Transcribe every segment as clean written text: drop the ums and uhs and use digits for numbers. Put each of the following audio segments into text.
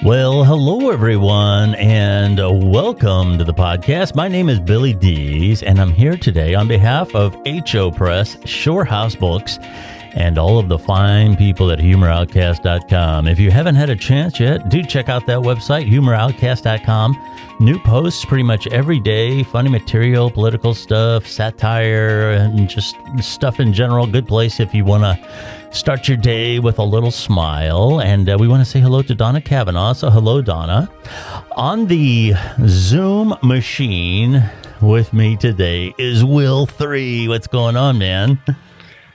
Well, hello everyone, and welcome to the podcast. My name is Billy Dees, and I'm here today on behalf of HO Press, Shore House Books, and all of the fine people at HumorOutcast.com. If you haven't had a chance yet, do check out that website, HumorOutcast.com. New posts pretty much every day, funny material, political stuff, satire, and just stuff in general. Good place if you want to start your day with a little smile. And we want to say hello to Donna Kavanaugh. So hello, Donna. On the Zoom machine with me today is Will 3. What's going on, man?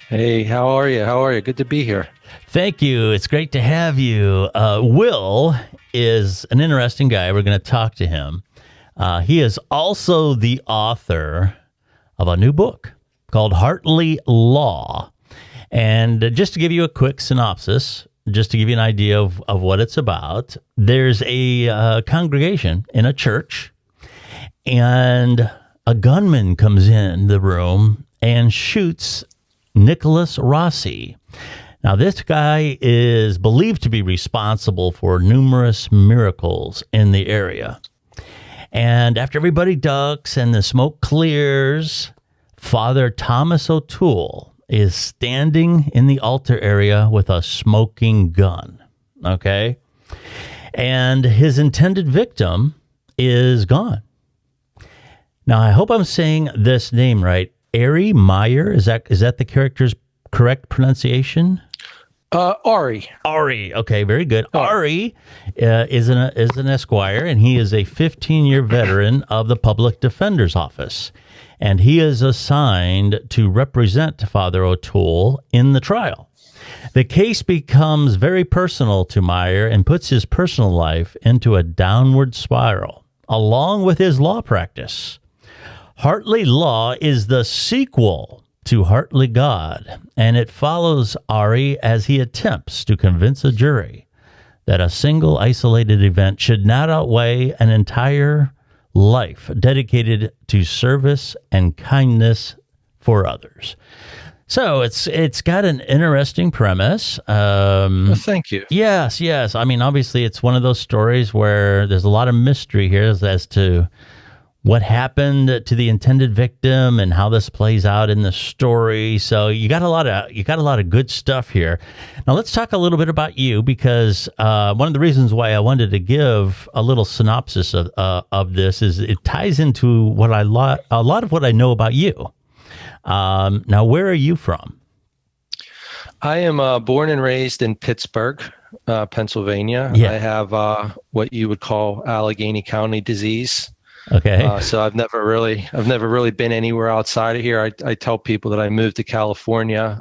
Hey, how are you? Good to be here. Thank you. It's great to have you. Will is an interesting guy. We're going to talk to him. He is also the author of a new book called Hartley Law. And just to give you a quick synopsis, just to give you an idea of what it's about, there's a congregation in a church, and a gunman comes in the room and shoots Nicholas Rossi. Now, this guy is believed to be responsible for numerous miracles in the area. And after everybody ducks and the smoke clears, Father Thomas O'Toole is standing in the altar area with a smoking gun, okay? And his intended victim is gone. Now, I hope I'm saying this name right. Ari Meyer, is that the character's correct pronunciation? Ari. Okay, very good. Ari is an Esquire, and he is a 15-year veteran of the Public Defender's Office. And he is assigned to represent Father O'Toole in the trial. The case becomes very personal to Meyer and puts his personal life into a downward spiral, along with his law practice. Hartley Law is the sequel to Hartley God, and it follows Ari as he attempts to convince a jury that a single isolated event should not outweigh an entire life dedicated to service and kindness for others. So it's got an interesting premise. Well, thank you. Yes. I mean, obviously, it's one of those stories where there's a lot of mystery here as to what happened to the intended victim and how this plays out in the story. So you got a lot of good stuff here. Now let's talk a little bit about you, because one of the reasons why I wanted to give a little synopsis of this is it ties into what a lot of what I know about you. Now, where are you from? I am born and raised in Pittsburgh, Pennsylvania. Yeah. I have what you would call Allegheny County disease. Okay. So I've never really been anywhere outside of here. I tell people that I moved to California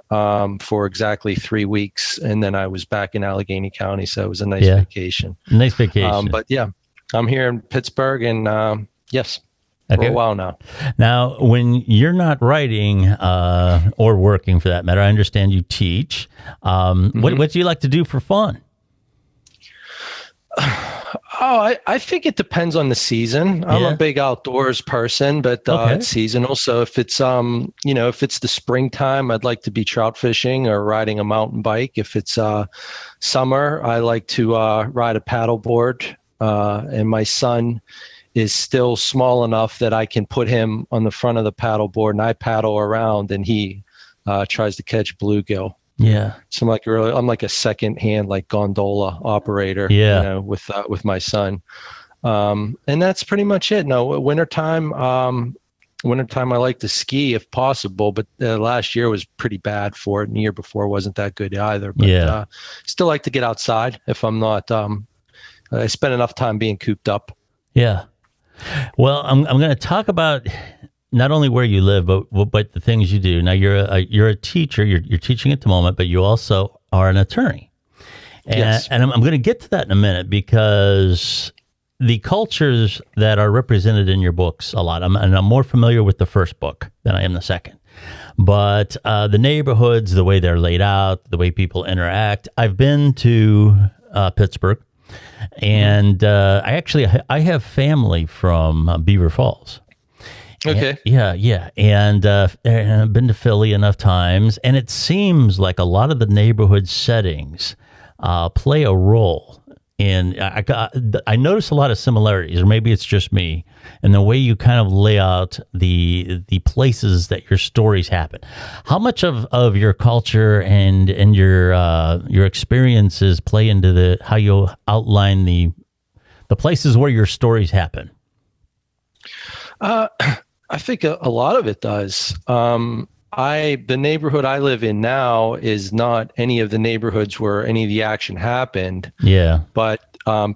for exactly 3 weeks, and then I was back in Allegheny County. So it was a nice vacation. Nice vacation. But yeah, I'm here in Pittsburgh, and yes, for a while now. Now, when you're not writing or working, for that matter, I understand you teach. What do you like to do for fun? I think it depends on the season. I'm a big outdoors person, but it's seasonal. So if it's if it's the springtime, I'd like to be trout fishing or riding a mountain bike. If it's summer, I like to ride a paddleboard. And my son is still small enough that I can put him on the front of the paddleboard and I paddle around, and he tries to catch bluegill. Yeah. So I'm like a second-hand gondola operator. Yeah. With my son, and that's pretty much it. No, wintertime I like to ski if possible, but last year was pretty bad for it, and the year before wasn't that good either. But still like to get outside if I'm not. I spend enough time being cooped up. Yeah. Well, I'm going to talk about not only where you live, but the things you do. Now, you're a teacher. You're teaching at the moment, but you also are an attorney. And, yes. And I'm going to get to that in a minute, because the cultures that are represented in your books a lot, I'm more familiar with the first book than I am the second. But the neighborhoods, the way they're laid out, the way people interact. I've been to Pittsburgh, and I have family from Beaver Falls. Okay. Yeah. And I've been to Philly enough times, and it seems like a lot of the neighborhood settings play a role And I notice a lot of similarities, or maybe it's just me, and the way you kind of lay out the places that your stories happen. How much of your culture and your experiences play into how you outline the places where your stories happen? I think a lot of it does. The neighborhood I live in now is not any of the neighborhoods where any of the action happened. Yeah. But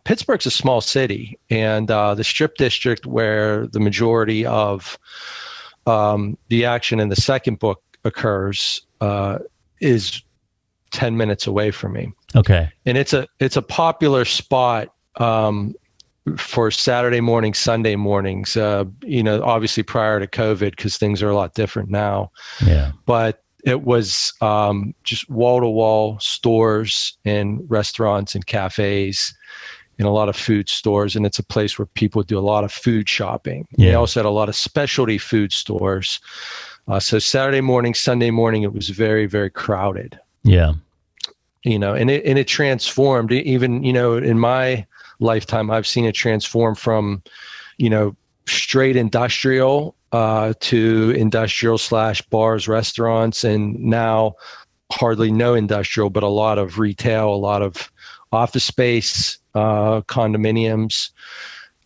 Pittsburgh's a small city, and the Strip District, where the majority of the action in the second book occurs, is 10 minutes away from me. Okay. And it's a popular spot for Saturday mornings, Sunday mornings, obviously prior to COVID, because things are a lot different now. Yeah. But it was just wall-to-wall stores and restaurants and cafes and a lot of food stores. And it's a place where people do a lot of food shopping. Yeah. They also had a lot of specialty food stores. So Saturday morning, Sunday morning, it was very, very crowded. Yeah. And it transformed. Even, in my lifetime, I've seen it transform from, straight industrial to industrial / bars, restaurants, and now hardly no industrial, but a lot of retail, a lot of office space, condominiums,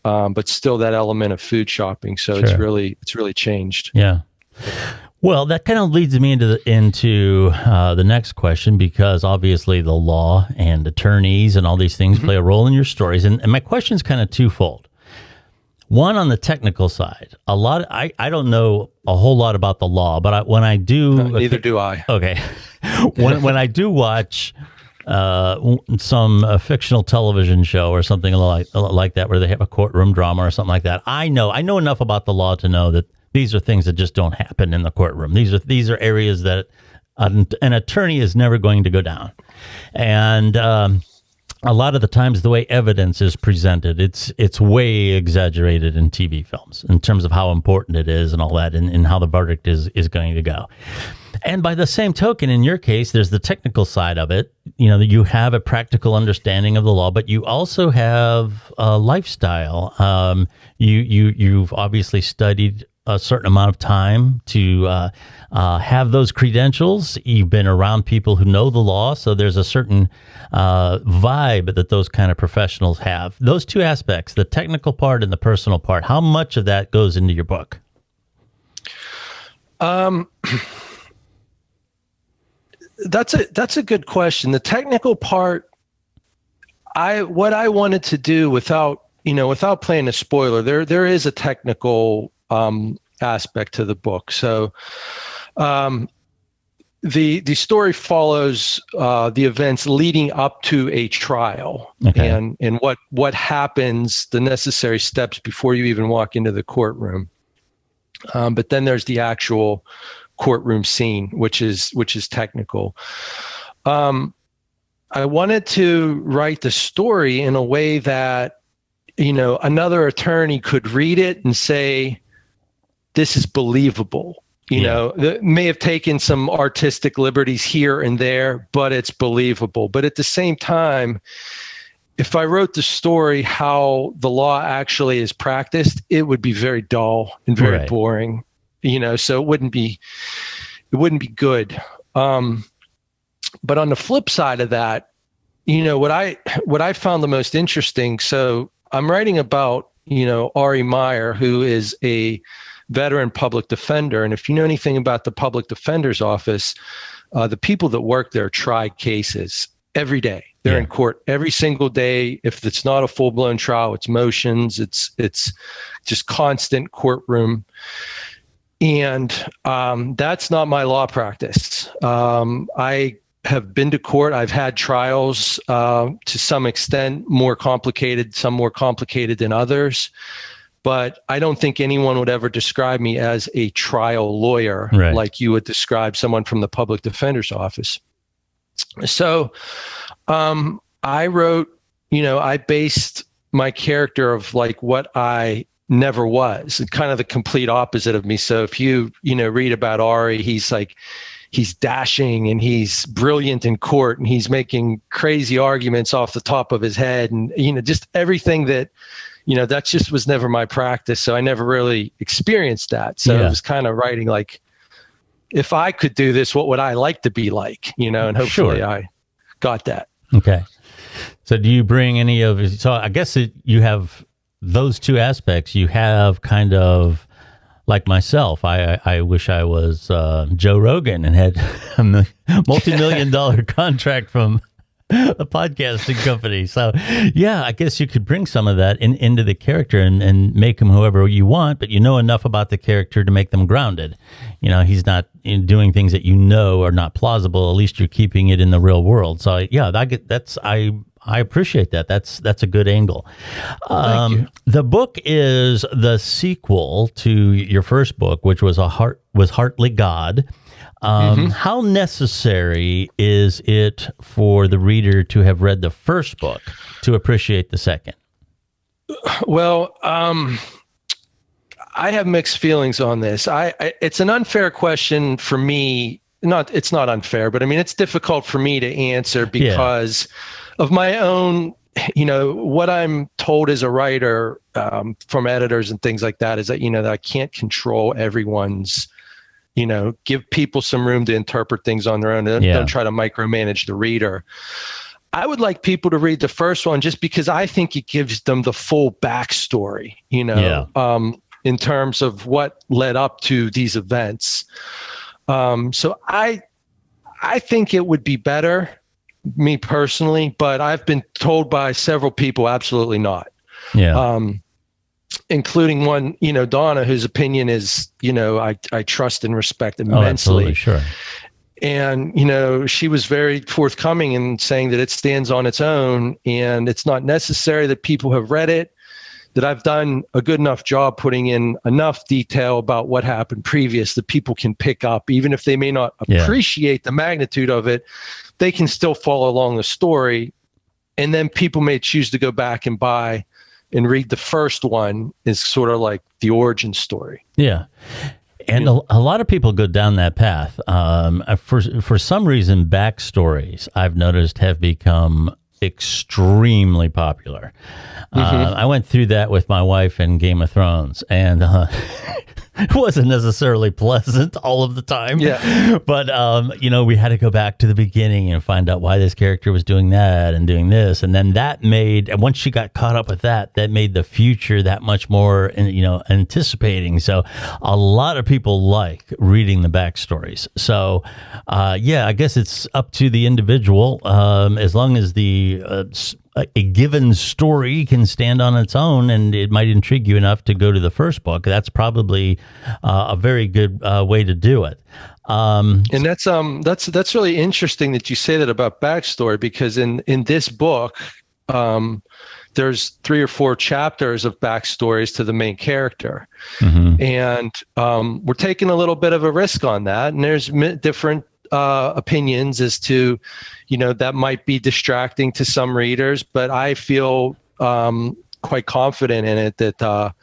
but still that element of food shopping. So sure. It's really changed. Yeah. Well, that kind of leads me into the next question, because obviously the law and attorneys and all these things play a role in your stories. And my question is kind of twofold. One, on the technical side, I don't know a whole lot about the law, but when I do, neither do I. Okay, when I do watch some fictional television show or something like that, where they have a courtroom drama or something like that, I know enough about the law to know that these are things that just don't happen in the courtroom. These are areas that an attorney is never going to go down. And a lot of the times, the way evidence is presented, it's way exaggerated in TV films in terms of how important it is and all that, and how the verdict is going to go. And by the same token, in your case, there's the technical side of it. You have a practical understanding of the law, but you also have a lifestyle. You've obviously studied a certain amount of time to have those credentials. You've been around people who know the law, so there's a certain vibe that those kind of professionals have. Those two aspects, the technical part and the personal part, how much of that goes into your book? That's a good question. The technical part, what I wanted to do without playing a spoiler, there is a technical aspect to the book. So the story follows the events leading up to a trial, okay, and what happens, the necessary steps before you even walk into the courtroom. But then there's the actual courtroom scene, which is technical. I wanted to write the story in a way that, another attorney could read it and say, this is believable. That may have taken some artistic liberties here and there, but it's believable. But at the same time, if I wrote the story how the law actually is practiced, it would be very dull and very boring. So it wouldn't be good. But on the flip side of that, what I found the most interesting. So I'm writing about, Ari Meyer, who is a veteran public defender. And if you know anything about the public defender's office, the people that work there try cases every day. They're in court every single day. If it's not a full-blown trial, it's motions. It's just constant courtroom. And that's not my law practice. I have been to court. I've had trials to some extent, more complicated, some more complicated than others. But I don't think anyone would ever describe me as a trial lawyer, like you would describe someone from the public defender's office. So I wrote, I based my character of like what I never was, kind of the complete opposite of me. So if you read about Ari, he's like, he's dashing and he's brilliant in court and he's making crazy arguments off the top of his head, and just everything that that just was never my practice, so I never really experienced that. So it was kind of writing like, if I could do this, what would I like to be like? And hopefully I got that. Okay. So do you bring any of, so I guess you have those two aspects. You have kind of like myself. I wish I was Joe Rogan and had a multi-million-dollar contract from a podcasting company. So yeah, I guess you could bring some of that into the character and make him whoever you want, but enough about the character to make them grounded. He's not doing things that are not plausible. At least you're keeping it in the real world. So yeah, I appreciate that. That's a good angle. Thank you. The book is the sequel to your first book, which was Heartly God. How necessary is it for the reader to have read the first book to appreciate the second? Well, I have mixed feelings on this. It's an unfair question for me. It's not unfair, but I mean, it's difficult for me to answer because of my own, what I'm told as a writer from editors and things like that is that, that I can't control everyone's, give people some room to interpret things on their own. Don't try to micromanage the reader. I would like people to read the first one just because I think it gives them the full backstory, in terms of what led up to these events. So I think it would be better, me personally, but I've been told by several people absolutely not. Yeah. Including one, Donna, whose opinion is, I trust and respect immensely. Oh, absolutely, sure. And, she was very forthcoming in saying that it stands on its own and it's not necessary that people have read it, that I've done a good enough job putting in enough detail about what happened previous that people can pick up, even if they may not appreciate the magnitude of it, they can still follow along the story. And then people may choose to go back and buy and read the first one is sort of like the origin story. Yeah. And a lot of people go down that path. For some reason, backstories, I've noticed, have become extremely popular. I went through that with my wife in Game of Thrones, and it wasn't necessarily pleasant all of the time. Yeah. But, we had to go back to the beginning and find out why this character was doing that and doing this. And then and once she got caught up with that made the future that much more, anticipating. So a lot of people like reading the backstories. So, I guess it's up to the individual, as long as a given story can stand on its own and it might intrigue you enough to go to the first book. That's probably a very good way to do it. And that's really interesting that you say that about backstory, because in this book, there's 3 or 4 chapters of backstories to the main character. And we're taking a little bit of a risk on that. And there's different opinions as to, that might be distracting to some readers, but I feel quite confident in it that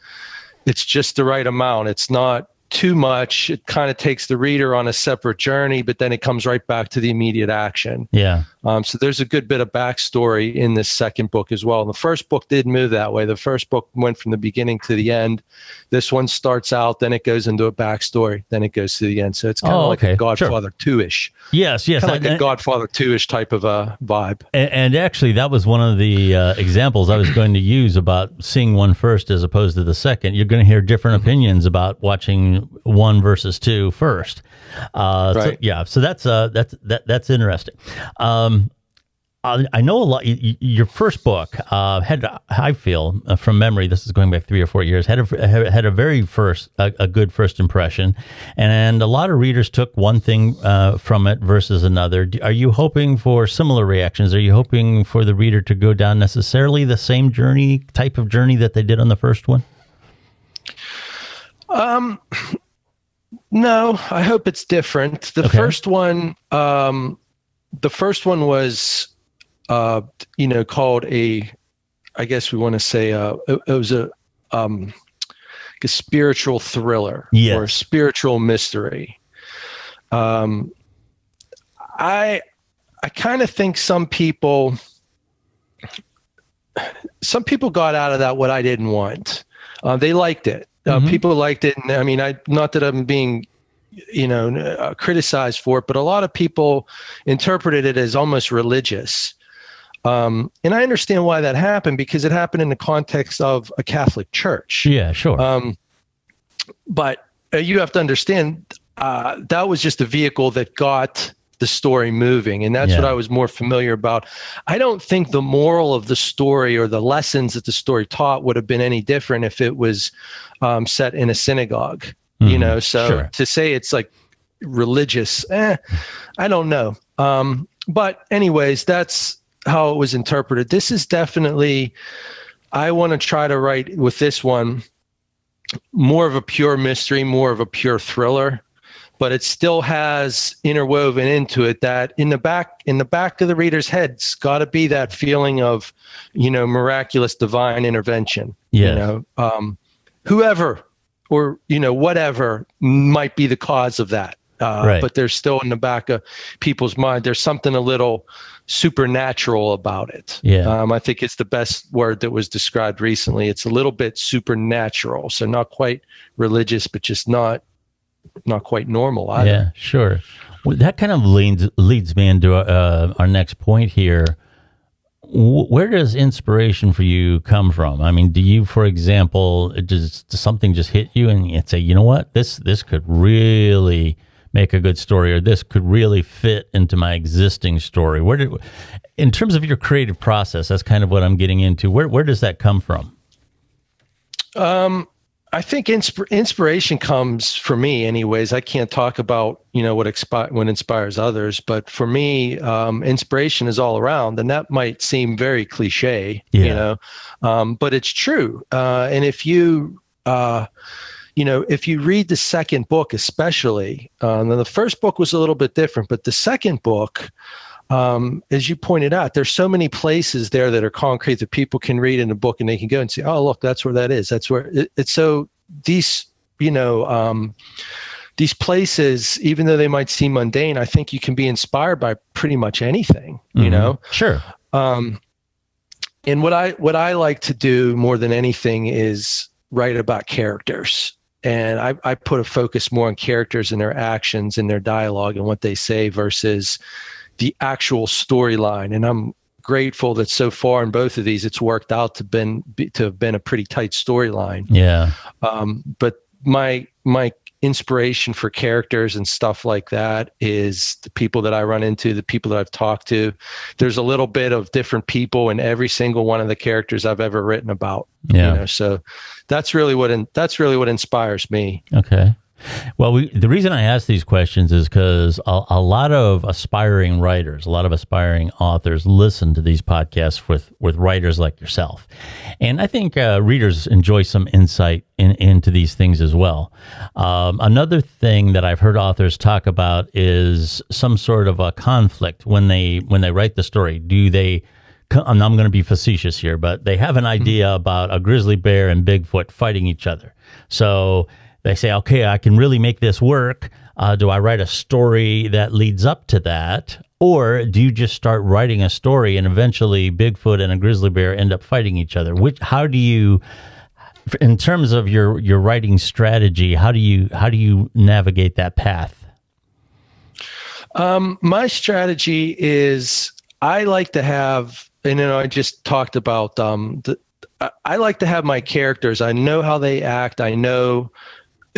it's just the right amount. It's not too much. It kind of takes the reader on a separate journey, but then it comes right back to the immediate action. Yeah. So there's a good bit of backstory in this second book as well. And the first book did move that way. The first book went from the beginning to the end. This one starts out, then it goes into a backstory, then it goes to the end. So it's kind of like a Godfather 2-ish. Yes. Kind of like a Godfather 2-ish type of a vibe. And actually, that was one of the examples I was going to use about seeing one first as opposed to the second. You're going to hear different opinions about watching 1 versus 2 first. Right. So that's interesting. I know a lot. Your first book had, I feel, from memory, this is going back 3 or 4 years, had a very a good first impression, and a lot of readers took one thing from it versus another. Are you hoping for similar reactions? Are you hoping for the reader to go down necessarily the same type of journey that they did on the first one? No, I hope it's different. The first one was, called I guess we want to say, it was a spiritual thriller or a spiritual mystery. I kind of think some people got out of that what I didn't want. They liked it. People liked it. And I mean, not that I'm being, criticized for it, but a lot of people interpreted it as almost religious. And I understand why that happened, because it happened in the context of a Catholic church. Yeah, sure. But you have to understand, that was just a vehicle that got the story moving. And that's what I was more familiar about. I don't think the moral of the story or the lessons that the story taught would have been any different if it was set in a synagogue, so to say it's like religious, I don't know. But anyways, that's how it was interpreted. This is definitely, I want to try to write with this one more of a pure mystery, more of a pure thriller, but it still has interwoven into it that in the back of the reader's head's got to be that feeling of, miraculous divine intervention. Whoever or, whatever might be the cause of that. But there's still in the back of people's mind, there's something a little supernatural about it. I think it's the best word that was described recently. It's a little bit supernatural. So not quite religious, but just not quite normal either. Yeah, sure. Well, that kind of leads me into our next point here. Where does inspiration for you come from? I mean, do you, for example, does something just hit you and you say, you know what, this could really make a good story, or this could really fit into my existing story? In terms of your creative process, that's kind of what I'm getting into. Where does that come from? I think inspiration comes, for me anyways, I can't talk about, what inspires others, but for me, inspiration is all around, and that might seem very cliche, but it's true. And if you read the second book, especially, the first book was a little bit different, but the second book, as you pointed out, there's so many places there that are concrete that people can read in a book and they can go and say, oh, look, that's where that is. That's where it's. So these, these places, even though they might seem mundane, I think you can be inspired by pretty much anything, Sure. And what I like to do more than anything is write about characters. And I put a focus more on characters and their actions and their dialogue and what they say versus the actual storyline. And I'm grateful that so far in both of these, it's worked out to have been a pretty tight storyline. Yeah. But my inspiration for characters and stuff like that is the people that I run into, the people that I've talked to. There's a little bit of different people in every single one of the characters I've ever written about. Yeah. So that's really what inspires me. Okay. Well, the reason I ask these questions is because a lot of aspiring writers, a lot of aspiring authors listen to these podcasts with writers like yourself. And I think readers enjoy some insight into these things as well. Another thing that I've heard authors talk about is some sort of a conflict when they write the story. I'm going to be facetious here, but they have an idea about a grizzly bear and Bigfoot fighting each other. So they say, okay, I can really make this work. Do I write a story that leads up to that? Or do you just start writing a story and eventually Bigfoot and a grizzly bear end up fighting each other? How do you, in terms of your writing strategy, how do you navigate that path? My strategy is I like to have, and I just talked about I like to have my characters. I know how they act. I know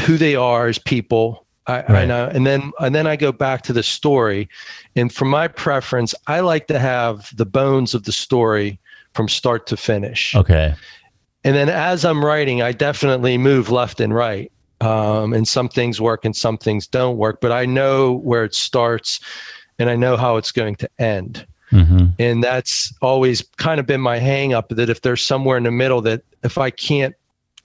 who they are as people. I know, and then I go back to the story, and for my preference, I like to have the bones of the story from start to finish. Okay. And then as I'm writing, I definitely move left and right, and some things work and some things don't work. But I know where it starts, and I know how it's going to end. Mm-hmm. And that's always kind of been my hang up, that if there's somewhere in the middle that if I can't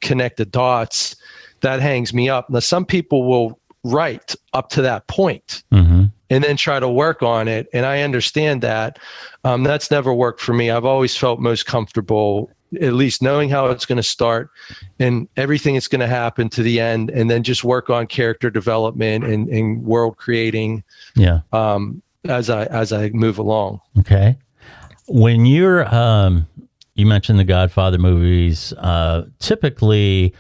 connect the dots, that hangs me up. Now, some people will write up to that point and then try to work on it. And I understand that. That's never worked for me. I've always felt most comfortable at least knowing how it's going to start and everything that's going to happen to the end, and then just work on character development and world creating. Yeah. as I move along. Okay. When you're, you mentioned the Godfather movies, typically,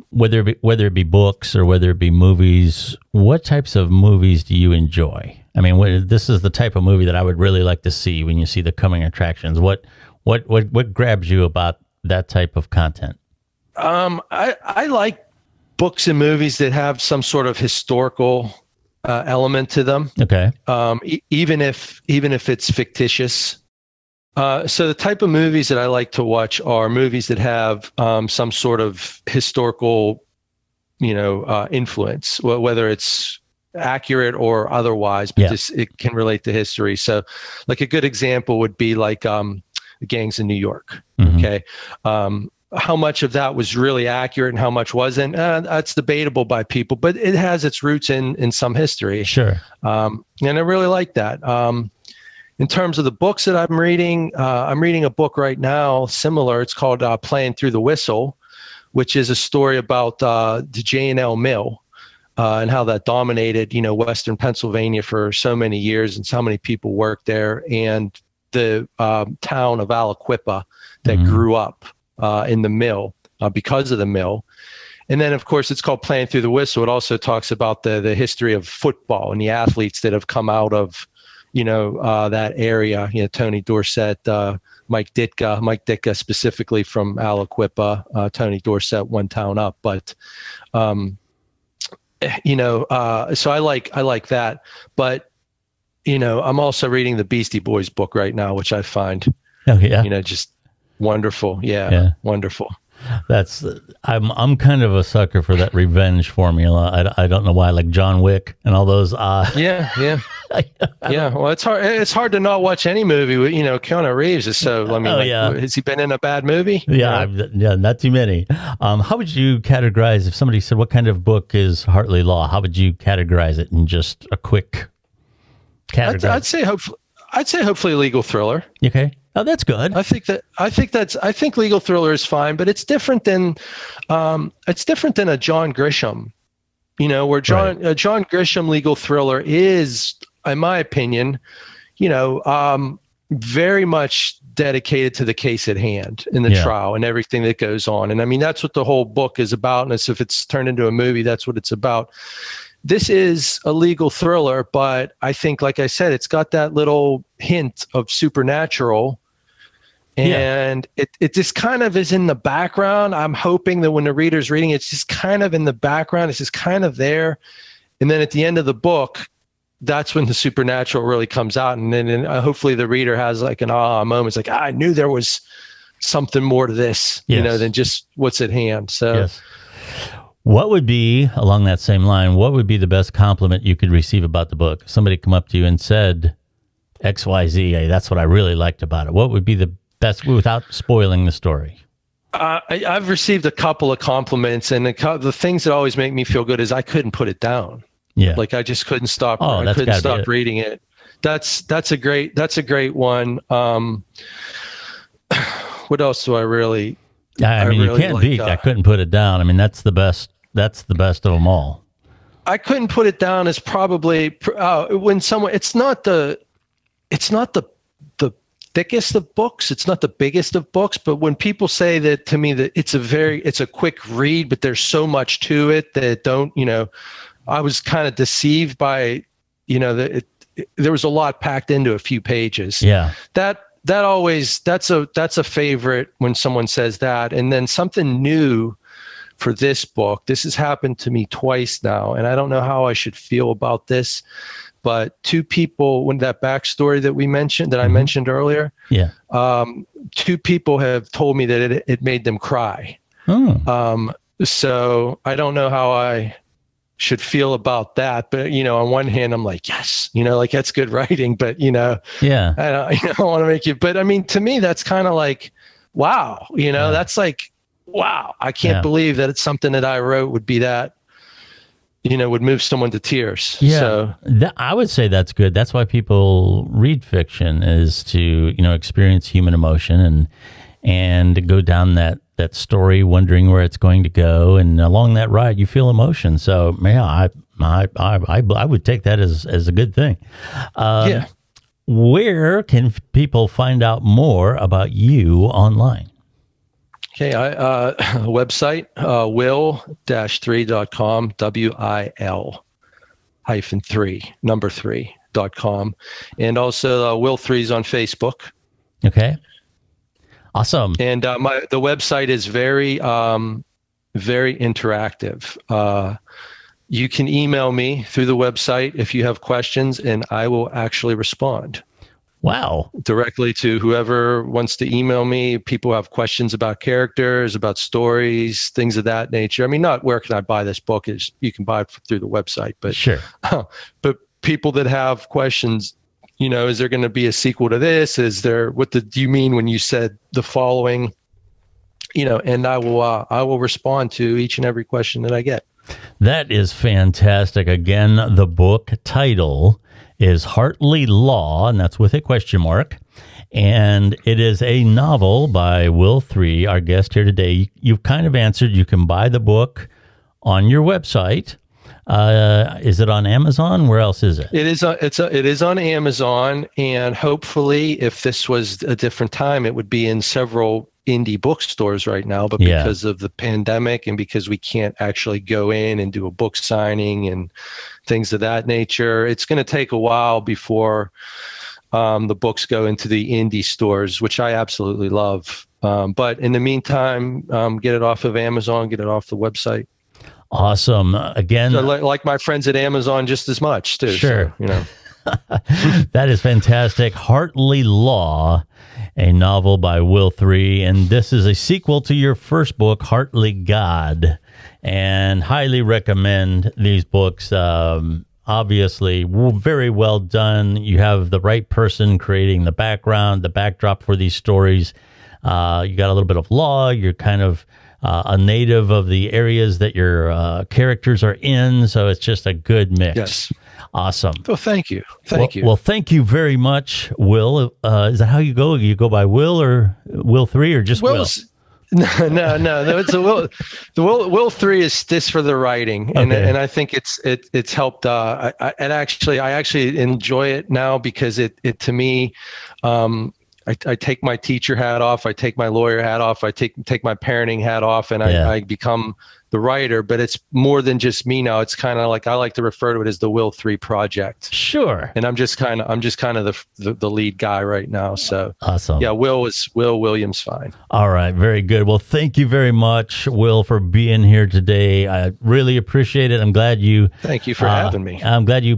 whether it be books or whether it be movies, what types of movies do you enjoy? I mean, this is the type of movie that I would really like to see when you see the coming attractions. What grabs you about that type of content? I like books and movies that have some sort of historical element to them. Okay. Even if it's fictitious. So the type of movies that I like to watch are movies that have some sort of historical, influence, whether it's accurate or otherwise, but it can relate to history. So like a good example would be like Gangs in New York. Mm-hmm. Okay. How much of that was really accurate and how much wasn't, that's debatable by people, but it has its roots in some history. Sure. And I really like that. In terms of the books that I'm reading a book right now, similar. It's called Playing Through the Whistle, which is a story about the J&L Mill and how that dominated, Western Pennsylvania for so many years and so many people worked there, and the town of Aliquippa that mm-hmm. grew up in the mill because of the mill. And then, of course, it's called Playing Through the Whistle. It also talks about the history of football and the athletes that have come out of that area, Tony Dorsett, Mike Ditka specifically from Aliquippa, Tony Dorsett one town up. But, so I like that. But, I'm also reading the Beastie Boys book right now, which I find, just wonderful. Yeah. Wonderful. I'm kind of a sucker for that revenge formula. I don't know why, like John Wick and all those. Yeah. Well, it's hard to not watch any movie with Keanu Reeves. Is so. I mean, has he been in a bad movie? Yeah, not too many. How would you categorize if somebody said, "What kind of book is Hartley Law?" How would you categorize it in just a quick category? I'd say hopefully legal thriller. Okay. Oh, that's good. I think legal thriller is fine, but it's different than a John Grisham, where John Grisham legal thriller is, in my opinion, very much dedicated to the case at hand in the trial and everything that goes on. And I mean, that's what the whole book is about. And if it's turned into a movie, that's what it's about. This is a legal thriller, but I think, like I said, it's got that little hint of supernatural. And it just kind of is in the background. I'm hoping that when the reader's reading, it's just kind of in the background. It's just kind of there. And then at the end of the book, that's when the supernatural really comes out. And then hopefully the reader has like an aha moment. It's like, I knew there was something more to this, than just what's at hand. So yes. What would be, along that same line, what would be the best compliment you could receive about the book? Somebody come up to you and said, XYZ, hey, that's what I really liked about it. What would be the best, without spoiling the story? I've received a couple of compliments, and the things that always make me feel good is I couldn't put it down. Yeah, like I just couldn't stop. I couldn't stop reading it. That's a great one. What else do I really? I mean, you can't beat. I couldn't put it down. I mean, that's the best. That's the best of them all. I couldn't put it down is probably when someone. It's not the thickest of books. It's not the biggest of books, but when people say that to me, that it's a quick read, but there's so much to it that I was kind of deceived by, that there was a lot packed into a few pages. Yeah. That's a favorite when someone says that. And then something new for this book, this has happened to me twice now, and I don't know how I should feel about this. But two people, when that backstory that I mentioned earlier, two people have told me that it made them cry. Oh. So I don't know how I should feel about that. But, on one hand, I'm like, yes, like that's good writing. But, I don't want to make you. But I mean, to me, that's kind of like, wow, that's like, wow, I can't believe that it's something that I wrote would be that. Would move someone to tears. Yeah, so, I would say that's good. That's why people read fiction, is to experience human emotion and go down that that story, wondering where it's going to go. And along that ride, you feel emotion. So, yeah, I would take that as a good thing. Yeah. Where can people find out more about you online? Okay, website, will-3.com, WIL-3.com. And also Will3 is on Facebook. Okay. Awesome. And the website is very, very interactive. You can email me through the website if you have questions, and I will actually respond. Wow. Directly to whoever wants to email me. People have questions about characters, about stories, things of that nature. I mean, not where can I buy this book? Is you can buy it through the website, but sure. But people that have questions, is there going to be a sequel to this? Is there, do you mean when you said the following? And I will respond to each and every question that I get. That is fantastic. Again, the book title is Hartley Law, and that's with a question mark. And it is a novel by Will 3, our guest here today. You've kind of answered. You can buy the book on your website. Is it on Amazon? Where else is it? It is. It is on Amazon, and hopefully, if this was a different time, it would be in several indie bookstores right now. But because of the pandemic and because we can't actually go in and do a book signing and things of that nature, it's going to take a while before the books go into the indie stores, which I absolutely love. But in the meantime, get it off of Amazon, get it off the website. Awesome. Again, so like my friends at Amazon just as much too. Sure. So, that is fantastic. Hartley Law, a novel by Will 3, and this is a sequel to your first book, Hartley God, and highly recommend these books. Obviously, very well done. You have the right person creating the background, the backdrop for these stories. You got a little bit of law. You're kind of a native of the areas that your characters are in, so it's just a good mix. Yes. Awesome. Well, thank you. Thank you. Well, thank you very much, Will. Is that how you go? You go by Will or Will 3 or just Will? No. It's a Will. The Will 3 is this for the writing, and I think it's helped. I actually enjoy it now because it to me. I take my teacher hat off. I take my lawyer hat off. I take my parenting hat off, and I become the writer. But it's more than just me now. It's kind of like I like to refer to it as the Will 3 project. Sure. And I'm just kind of the lead guy right now. So awesome. Yeah, Will Williams fine. All right, very good. Well, thank you very much, Will, for being here today. I really appreciate it. I'm glad you. Thank you for having me. I'm glad you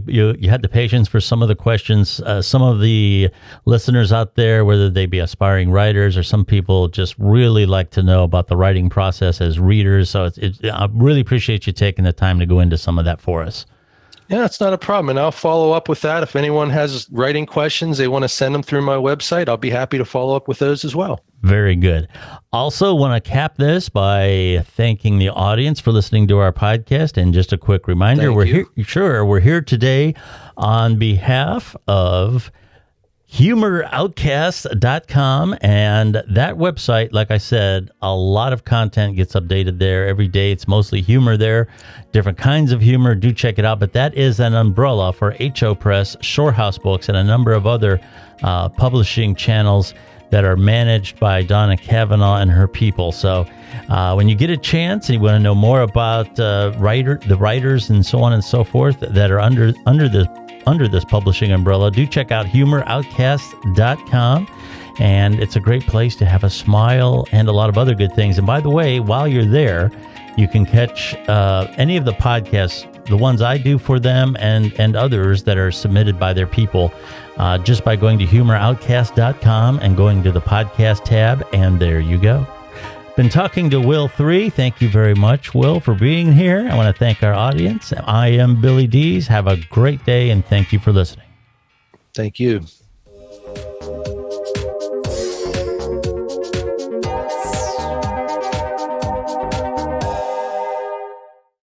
had the patience for some of the questions. Some of the listeners out there, whether they be aspiring writers or some people, just really like to know about the writing process as readers. So I really appreciate you taking the time to go into some of that for us. Yeah, it's not a problem. And I'll follow up with that. If anyone has writing questions, they want to send them through my website, I'll be happy to follow up with those as well. Very good. Also want to cap this by thanking the audience for listening to our podcast. And just a quick reminder, we're here today on behalf of HumorOutcasts.com, and that website, like I said, a lot of content gets updated there every day. It's mostly humor there, different kinds of humor. Do check it out. But that is an umbrella for HO Press, Shorehouse Books, and a number of other publishing channels that are managed by Donna Cavanaugh and her people. So when you get a chance and you want to know more about the writers and so on and so forth that are under this publishing umbrella, do check out HumorOutcasts.com, and it's a great place to have a smile and a lot of other good things. And by the way, while you're there, you can catch any of the podcasts, the ones I do for them and others that are submitted by their people, just by going to HumorOutcast.com and going to the podcast tab, and there you go. Been talking to Will 3. Thank you very much, Will, for being here. I want to thank our audience. I am Billy Dees. Have a great day, and thank you for listening. Thank you.